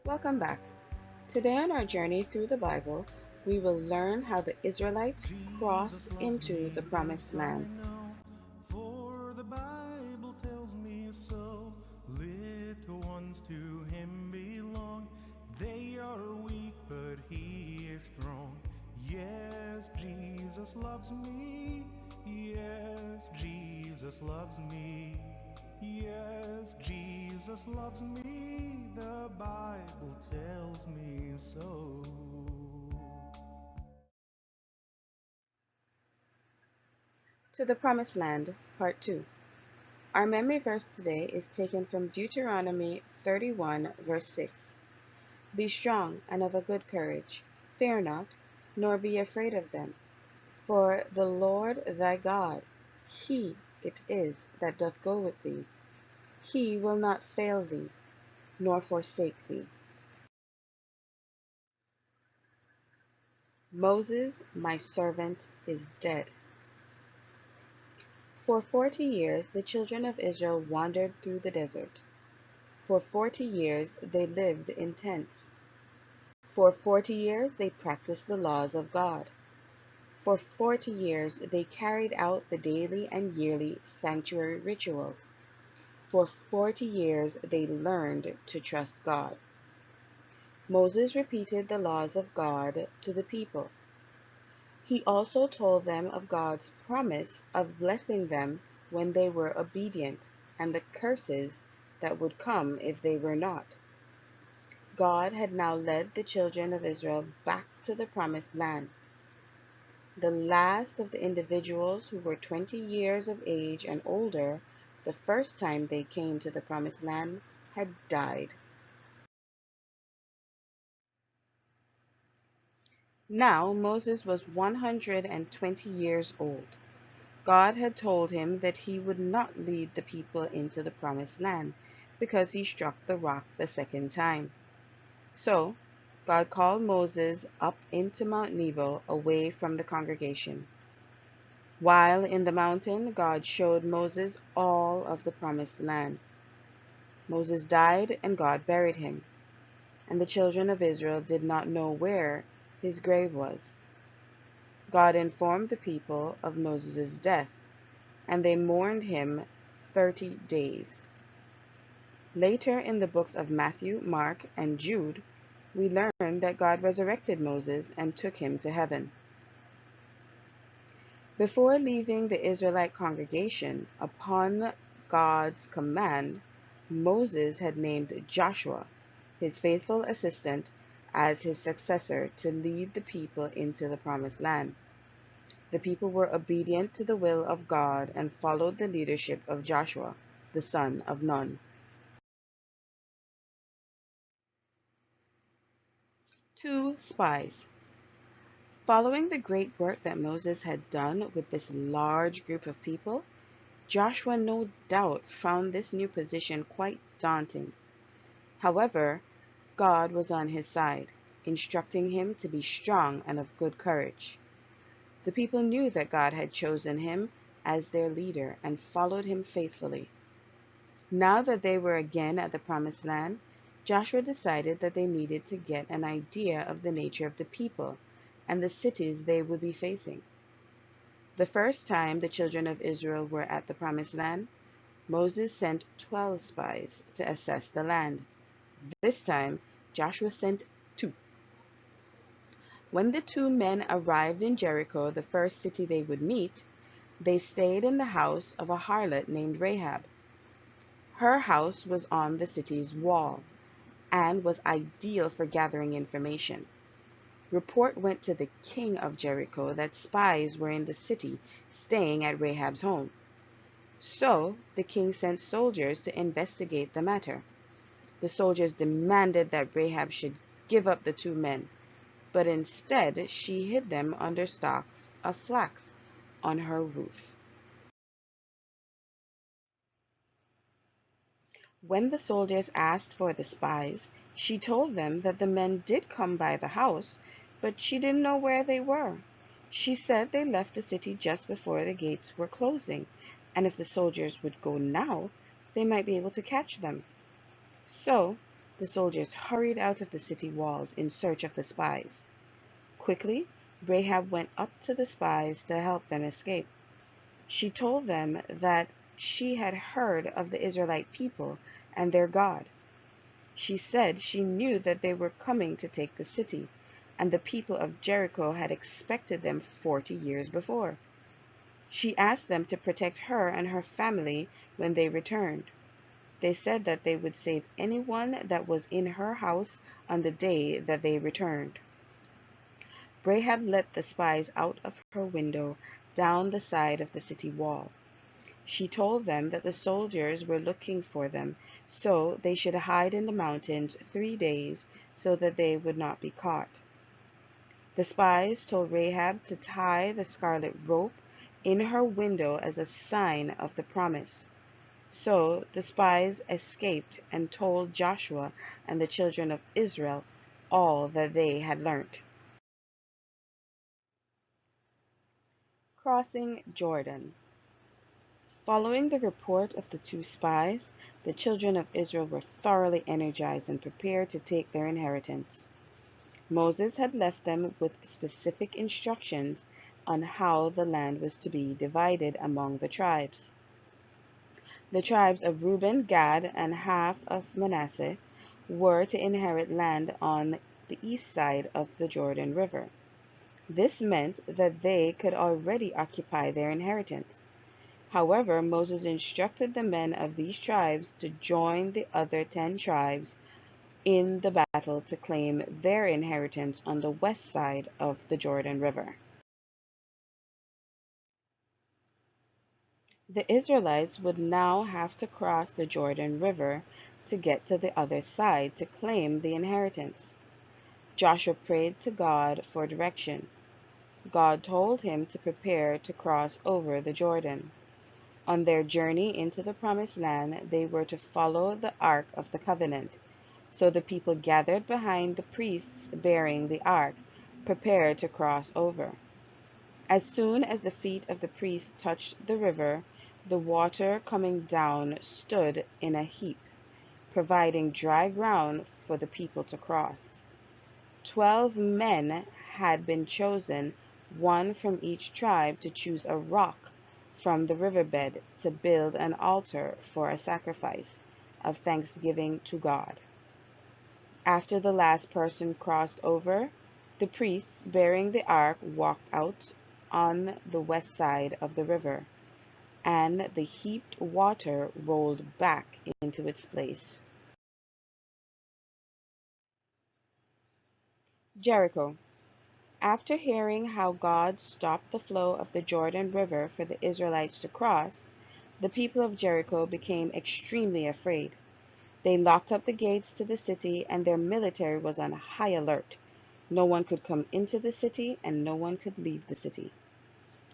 Welcome back. Today on our journey through the Bible, we will learn how the Israelites crossed Jesus loves into the me, Promised this I Land. know, for the Bible tells me so. Little ones to him belong. They are weak, but he is strong. Yes, Jesus loves me. Yes, Jesus loves me. Yes, Jesus loves me. The Bible tells me so. To the Promised Land, Part 2. Our memory verse today is taken from Deuteronomy 31, verse 6. Be strong and of a good courage. Fear not, nor be afraid of them. For the Lord thy God, he it is that doth go with thee. He will not fail thee, nor forsake thee. Moses, my servant, is dead. For 40 years the children of Israel wandered through the desert. For 40 years they lived in tents. For 40 years they practiced the laws of God. For 40 years they carried out the daily and yearly sanctuary rituals. For 40 years they learned to trust God. Moses repeated the laws of God to the people. He also told them of God's promise of blessing them when they were obedient, and the curses that would come if they were not. God had now led the children of Israel back to the Promised Land. The last of the individuals who were 20 years of age and older the first time they came to the Promised Land had died. Now Moses was 120 years old. God had told him that he would not lead the people into the Promised Land because he struck the rock the second time. So God called Moses up into Mount Nebo away from the congregation. While in the mountain, God showed Moses all of the Promised Land. Moses died and God buried him, and the children of Israel did not know where his grave was. God informed the people of Moses' death, and they mourned him 30 days. Later in the books of Matthew, Mark, and Jude, we learn that God resurrected Moses and took him to heaven. Before leaving the Israelite congregation, upon God's command, Moses had named Joshua, his faithful assistant, as his successor to lead the people into the Promised Land. The people were obedient to the will of God and followed the leadership of Joshua, the son of Nun. 2 spies. Following the great work that Moses had done with this large group of people, Joshua no doubt found this new position quite daunting. However, God was on his side, instructing him to be strong and of good courage. The people knew that God had chosen him as their leader and followed him faithfully. Now that they were again at the Promised Land, Joshua decided that they needed to get an idea of the nature of the people and the cities they would be facing. The first time the children of Israel were at the Promised Land, Moses sent 12 spies to assess the land. This time, Joshua sent 2. When the 2 men arrived in Jericho, the first city they would meet, they stayed in the house of a harlot named Rahab. Her house was on the city's wall and was ideal for gathering information. Report went to the king of Jericho that spies were in the city staying at Rahab's home. So the king sent soldiers to investigate the matter. The soldiers demanded that Rahab should give up the 2 men, but instead she hid them under stalks of flax on her roof. When the soldiers asked for the spies, she told them that the men did come by the house, but she didn't know where they were. She said they left the city just before the gates were closing, and if the soldiers would go now, they might be able to catch them. So the soldiers hurried out of the city walls in search of the spies. Quickly, Rahab went up to the spies to help them escape. She told them that she had heard of the Israelite people and their God. She said she knew that they were coming to take the city, and the people of Jericho had expected them 40 years before. She asked them to protect her and her family when they returned. They said that they would save anyone that was in her house on the day that they returned. Rahab let the spies out of her window down the side of the city wall. She told them that the soldiers were looking for them, so they should hide in the mountains 3 days so that they would not be caught. The spies told Rahab to tie the scarlet rope in her window as a sign of the promise. So the spies escaped and told Joshua and the children of Israel all that they had learnt. Crossing Jordan. Following the report of the two spies, the children of Israel were thoroughly energized and prepared to take their inheritance. Moses had left them with specific instructions on how the land was to be divided among the tribes. The tribes of Reuben, Gad, and half of Manasseh were to inherit land on the east side of the Jordan River. This meant that they could already occupy their inheritance. However, Moses instructed the men of these tribes to join the other 10 tribes in the battle to claim their inheritance on the west side of the Jordan River. The Israelites would now have to cross the Jordan River to get to the other side to claim the inheritance. Joshua prayed to God for direction. God told him to prepare to cross over the Jordan. On their journey into the Promised Land, they were to follow the Ark of the Covenant. So the people gathered behind the priests bearing the ark, prepared to cross over. As soon as the feet of the priests touched the river, the water coming down stood in a heap, providing dry ground for the people to cross. 12 men had been chosen, one from each tribe, to choose a rock from the riverbed to build an altar for a sacrifice of thanksgiving to God. After the last person crossed over, the priests bearing the ark walked out on the west side of the river, and the heaped water rolled back into its place. Jericho. After hearing how God stopped the flow of the Jordan River for the Israelites to cross, the people of Jericho became extremely afraid. They locked up the gates to the city, and their military was on high alert. No one could come into the city, and no one could leave the city.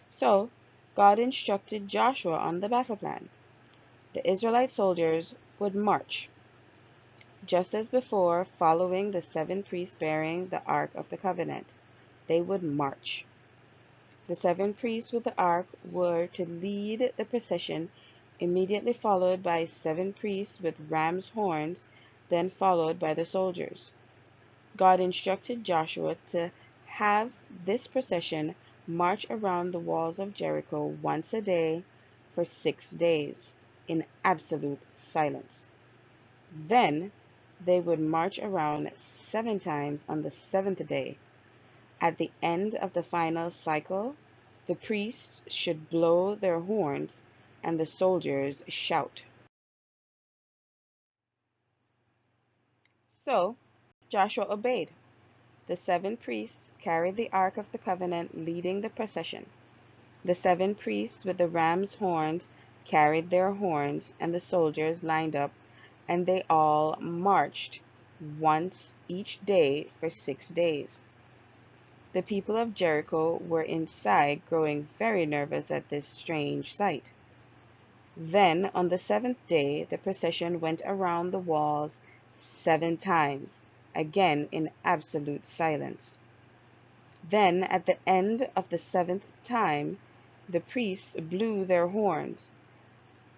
So, God instructed Joshua on the battle plan. The Israelite soldiers would march, just as before, following the 7 priests bearing the Ark of the Covenant. They would march. The 7 priests with the ark were to lead the procession, immediately followed by 7 priests with ram's horns, then followed by the soldiers. God instructed Joshua to have this procession march around the walls of Jericho once a day for 6 days in absolute silence. Then they would march around 7 times on the 7th day. At the end of the final cycle, the priests should blow their horns and the soldiers shout. So Joshua obeyed. The 7 priests carried the Ark of the Covenant, leading the procession. The 7 priests with the ram's horns carried their horns, and the soldiers lined up, and they all marched once each day for 6 days. The people of Jericho were inside, growing very nervous at this strange sight. Then, on the 7th day, the procession went around the walls 7 times, again in absolute silence. Then, at the end of the 7th time, the priests blew their horns,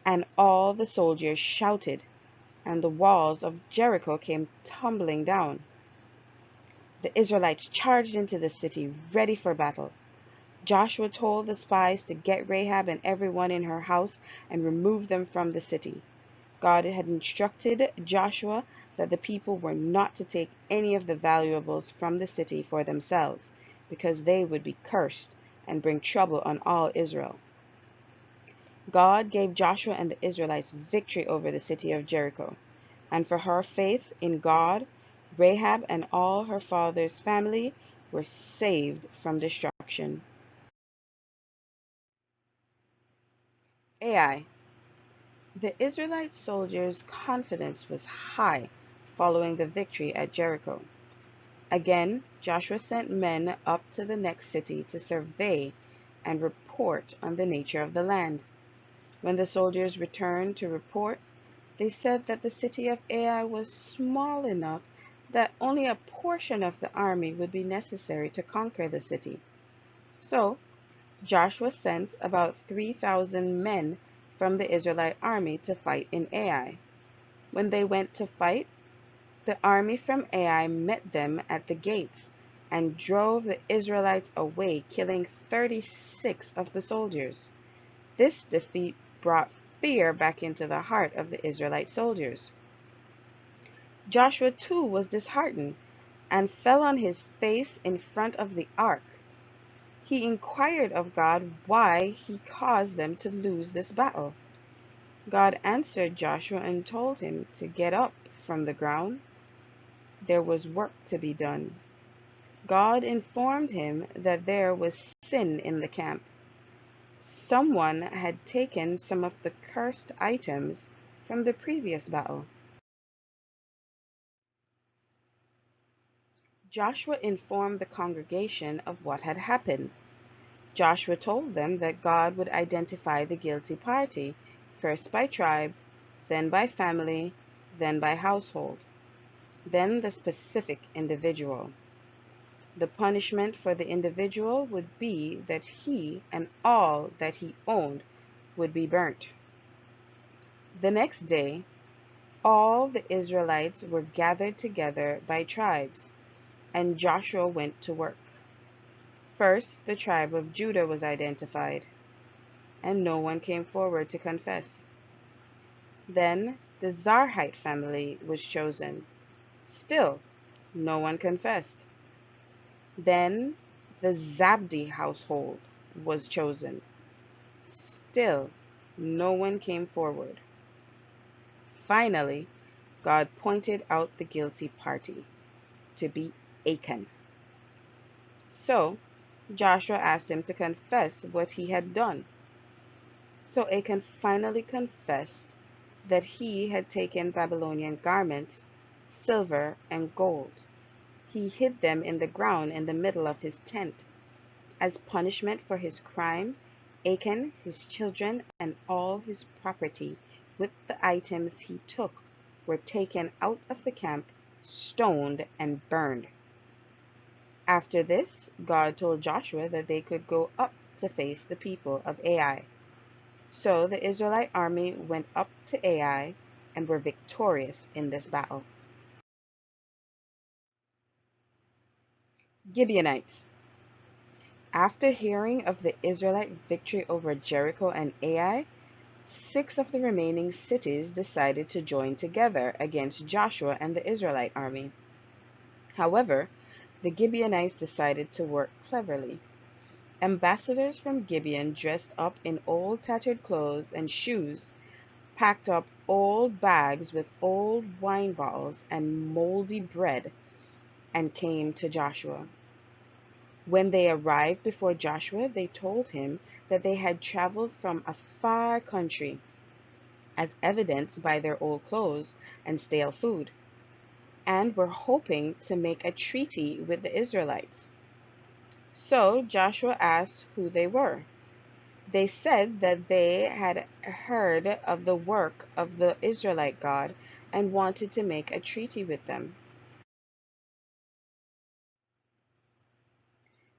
and all the soldiers shouted, and the walls of Jericho came tumbling down. The Israelites charged into the city, ready for battle. Joshua told the spies to get Rahab and everyone in her house and remove them from the city. God had instructed Joshua that the people were not to take any of the valuables from the city for themselves, because they would be cursed and bring trouble on all Israel. God gave Joshua and the Israelites victory over the city of Jericho, and for her faith in God, Rahab and all her father's family were saved from destruction. Ai. The Israelite soldiers' confidence was high following the victory at Jericho. Again, Joshua sent men up to the next city to survey and report on the nature of the land. When the soldiers returned to report, they said that the city of Ai was small enough that only a portion of the army would be necessary to conquer the city. So, Joshua sent about 3,000 men from the Israelite army to fight in Ai. When they went to fight, the army from Ai met them at the gates and drove the Israelites away, killing 36 of the soldiers. This defeat brought fear back into the heart of the Israelite soldiers. Joshua too was disheartened and fell on his face in front of the ark. He inquired of God why he caused them to lose this battle. God answered Joshua and told him to get up from the ground. There was work to be done. God informed him that there was sin in the camp. Someone had taken some of the cursed items from the previous battle. Joshua informed the congregation of what had happened. Joshua told them that God would identify the guilty party, first by tribe, then by family, then by household, then the specific individual. The punishment for the individual would be that he and all that he owned would be burnt. The next day, all the Israelites were gathered together by tribes, and Joshua went to work. First, the tribe of Judah was identified, and no one came forward to confess. Then the Zarhite family was chosen. Still, no one confessed. Then the Zabdi household was chosen. Still, no one came forward. Finally, God pointed out the guilty party to be Achan. So Joshua asked him to confess what he had done. So Achan finally confessed that he had taken Babylonian garments, silver, and gold. He hid them in the ground in the middle of his tent. As punishment for his crime, Achan, his children, and all his property with the items he took were taken out of the camp, stoned, and burned. After this, God told Joshua that they could go up to face the people of Ai. So the Israelite army went up to Ai and were victorious in this battle. Gibeonites. After hearing of the Israelite victory over Jericho and Ai, 6 of the remaining cities decided to join together against Joshua and the Israelite army. However, the Gibeonites decided to work cleverly. Ambassadors from Gibeon dressed up in old tattered clothes and shoes, packed up old bags with old wine bottles and moldy bread, and came to Joshua. When they arrived before Joshua, they told him that they had traveled from a far country, as evidenced by their old clothes and stale food, and were hoping to make a treaty with the Israelites. So Joshua asked who they were. They said that they had heard of the work of the Israelite God and wanted to make a treaty with them.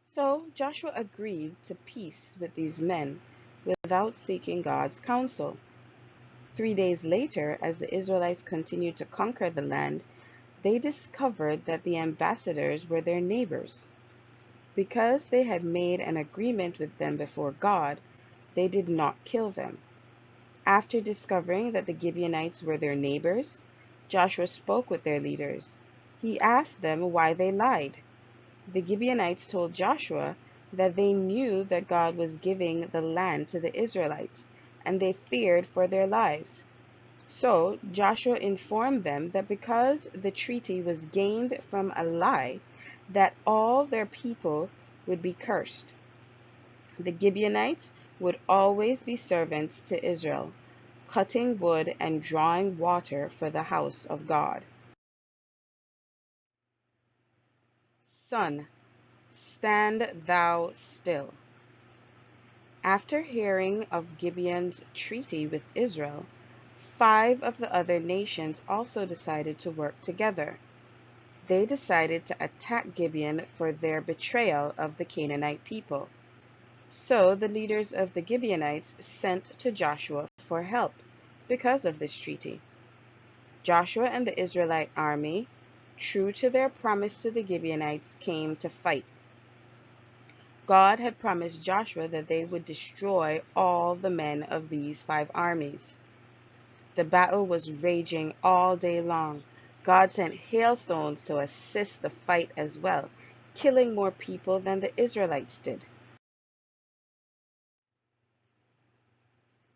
So Joshua agreed to peace with these men without seeking God's counsel. 3 days later, as the Israelites continued to conquer the land, they discovered that the ambassadors were their neighbors. Because they had made an agreement with them before God, they did not kill them. After discovering that the Gibeonites were their neighbors, Joshua spoke with their leaders. He asked them why they lied. The Gibeonites told Joshua that they knew that God was giving the land to the Israelites, and they feared for their lives. So Joshua informed them that because the treaty was gained from a lie, that all their people would be cursed. The Gibeonites would always be servants to Israel, cutting wood and drawing water for the house of God. Sun, stand thou still. After hearing of Gibeon's treaty with Israel, 5 of the other nations also decided to work together. They decided to attack Gibeon for their betrayal of the Canaanite people. So the leaders of the Gibeonites sent to Joshua for help because of this treaty. Joshua and the Israelite army, true to their promise to the Gibeonites, came to fight. God had promised Joshua that they would destroy all the men of these 5 armies. The battle was raging all day long. God sent hailstones to assist the fight as well, killing more people than the Israelites did.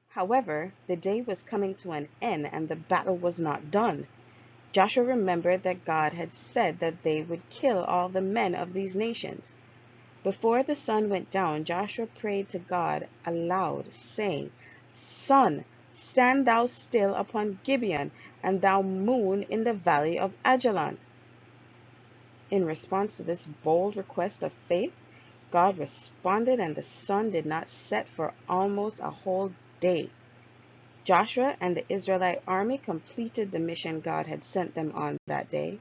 However, the day was coming to an end and the battle was not done. Joshua remembered that God had said that they would kill all the men of these nations. Before the sun went down, Joshua prayed to God aloud, saying, Sun, stand thou still upon Gibeon, and thou moon in the valley of Ajalon. In response to this bold request of faith, God responded, and the sun did not set for almost a whole day. Joshua and the Israelite army completed the mission God had sent them on that day.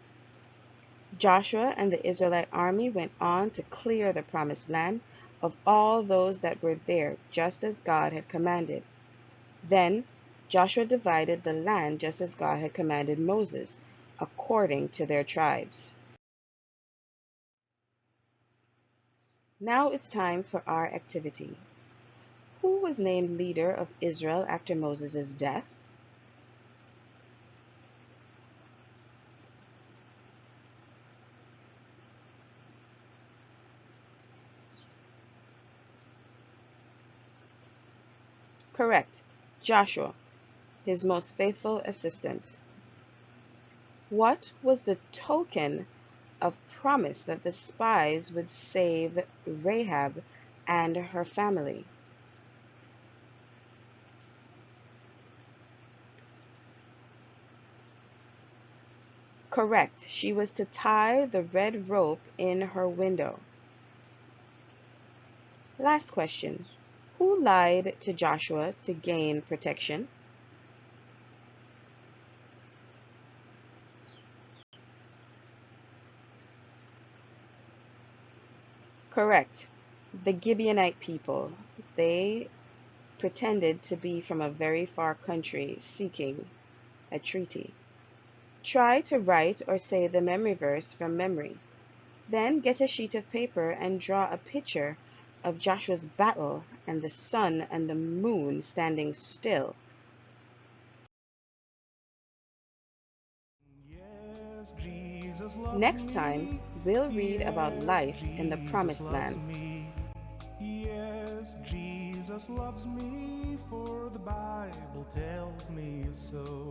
Joshua and the Israelite army went on to clear the promised land of all those that were there, just as God had commanded. Then Joshua divided the land just as God had commanded Moses, according to their tribes. Now it's time for our activity. Who was named leader of Israel after Moses' death? Correct, Joshua, his most faithful assistant. What was the token of promise that the spies would save Rahab and her family? Correct, she was to tie the red rope in her window. Last question. Who lied to Joshua to gain protection? Correct. The Gibeonite people. They pretended to be from a very far country seeking a treaty. Try to write or say the memory verse from memory. Then get a sheet of paper and draw a picture of Joshua's battle and the sun and the moon standing still. Yes, Jesus loves Next time, me. we'll read about Yes, life in the Jesus Promised loves Land. me. Yes, Jesus loves me, for the Bible tells me so.